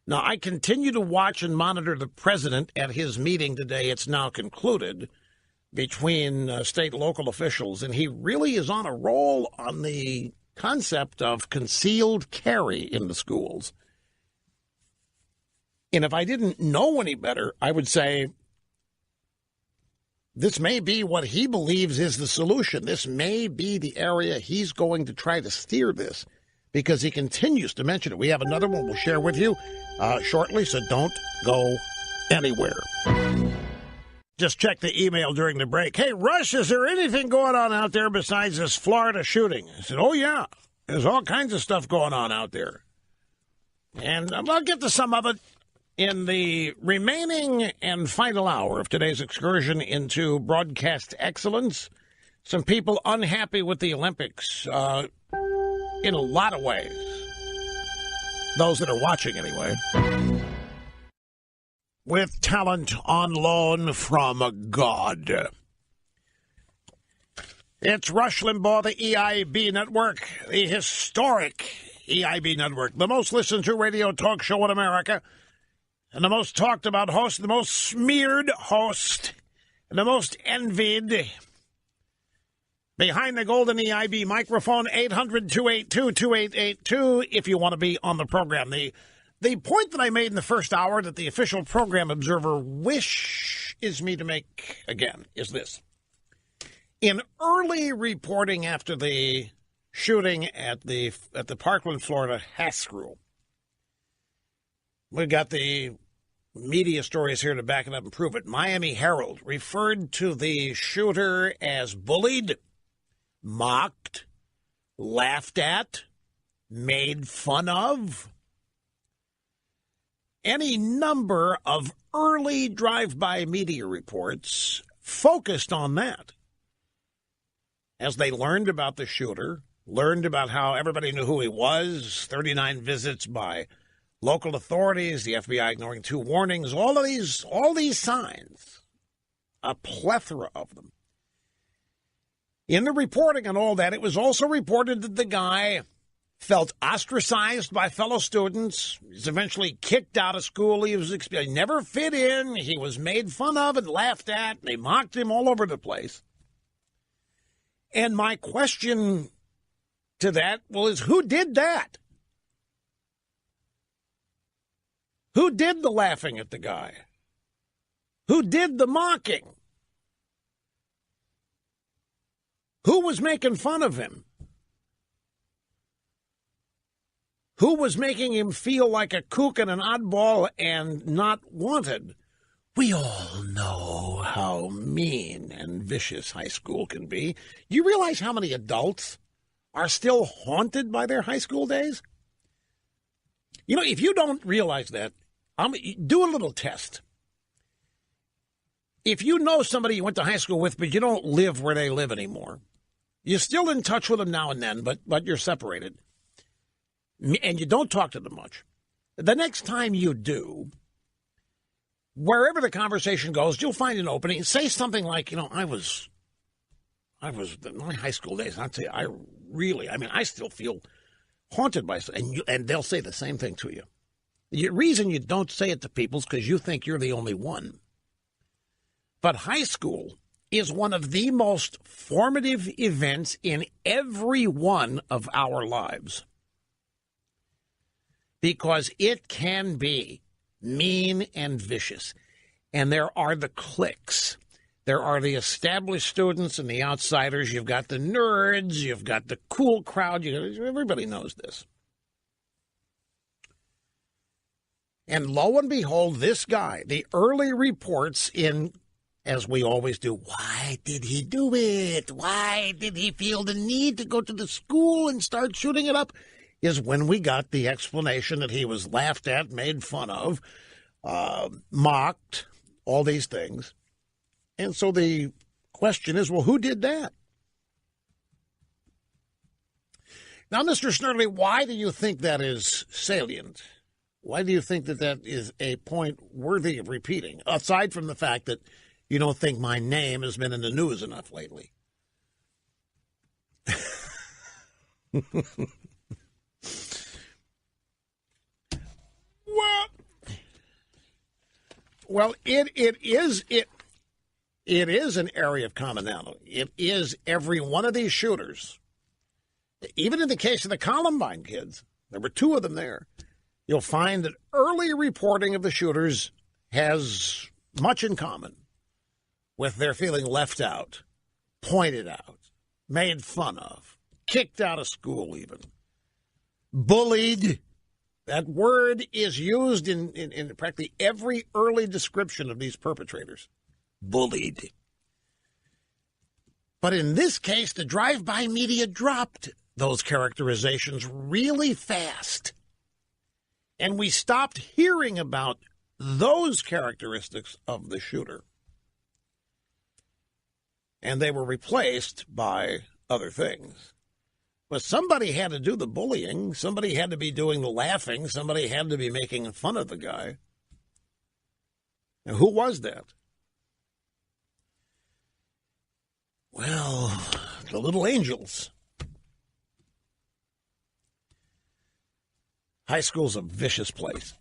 Now, I continue to watch and monitor the president at his meeting today. It's now concluded between state and local officials, and he really is on a roll on the concept of concealed carry in the schools. And if I didn't know any better, I would say this may be what he believes is the solution. This may be the area he's going to try to steer this, because he continues to mention it. We have another one we'll share with you shortly, so don't go anywhere. Just check the email during the break. Hey, Rush, is there anything going on out there besides this Florida shooting? I said, oh, yeah, there's all kinds of stuff going on out there. And I'll get to some of it in the remaining and final hour of today's excursion into broadcast excellence. Some people unhappy with the Olympics in a lot of ways. Those that are watching, anyway. With talent on loan from God. It's Rush Limbaugh, the EIB Network, the historic EIB Network, the most listened to radio talk show in America, and the most talked about host, the most smeared host, and the most envied. Behind the golden EIB microphone, 800-282-2882, if you want to be on the program. The point that I made in the first hour that the official program observer wishes me to make again is this. In early reporting after the shooting at the Parkland, Florida high school, we've got the media stories here to back it up and prove it. Miami Herald referred to the shooter as bullied, mocked, laughed at, made fun of. Any number of early drive-by media reports focused on that. As they learned about the shooter, learned about how everybody knew who he was, 39 visits by local authorities, the FBI ignoring 2 warnings, all these signs, a plethora of them. In the reporting on all that, it was also reported that the guy felt ostracized by fellow students. He was eventually kicked out of school. He never fit in. He was made fun of and laughed at. They mocked him all over the place. And my question to that was, who did that? Who did the laughing at the guy? Who did the mocking? Who was making fun of him? Who was making him feel like a kook and an oddball and not wanted? We all know how mean and vicious high school can be. You realize how many adults are still haunted by their high school days? You know, if you don't realize that, do a little test. If you know somebody you went to high school with, but you don't live where they live anymore, you're still in touch with them now and then, but you're separated, and you don't talk to them much. The next time you do, wherever the conversation goes, you'll find an opening. Say something like, I was in my high school days. I'd say, I still feel haunted by it. And they'll say the same thing to you. The reason you don't say it to people is because you think you're the only one. But high school is one of the most formative events in every one of our lives. Because it can be mean and vicious. And there are the cliques. There are the established students and the outsiders. You've got the nerds. You've got the cool crowd. Everybody knows this. And lo and behold, this guy, the early reports in, as we always do, why did he do it? Why did he feel the need to go to the school and start shooting it up? Is when we got the explanation that he was laughed at, made fun of, mocked, all these things. And so the question is, well, who did that? Now, Mr. Snerdley, why do you think that is salient? Why do you think that is a point worthy of repeating, aside from the fact that you don't think my name has been in the news enough lately? Well, Well, it is an area of commonality. It is every one of these shooters. Even in the case of the Columbine kids, there were two of them there. You'll find that early reporting of the shooters has much in common with their feeling left out, pointed out, made fun of, kicked out of school even, bullied. That word is used in practically every early description of these perpetrators. Bullied. But in this case, the drive-by media dropped those characterizations really fast. And we stopped hearing about those characteristics of the shooter. And they were replaced by other things. But somebody had to do the bullying. Somebody had to be doing the laughing. Somebody had to be making fun of the guy. Now, who was that? Well, the little angels. High school's a vicious place.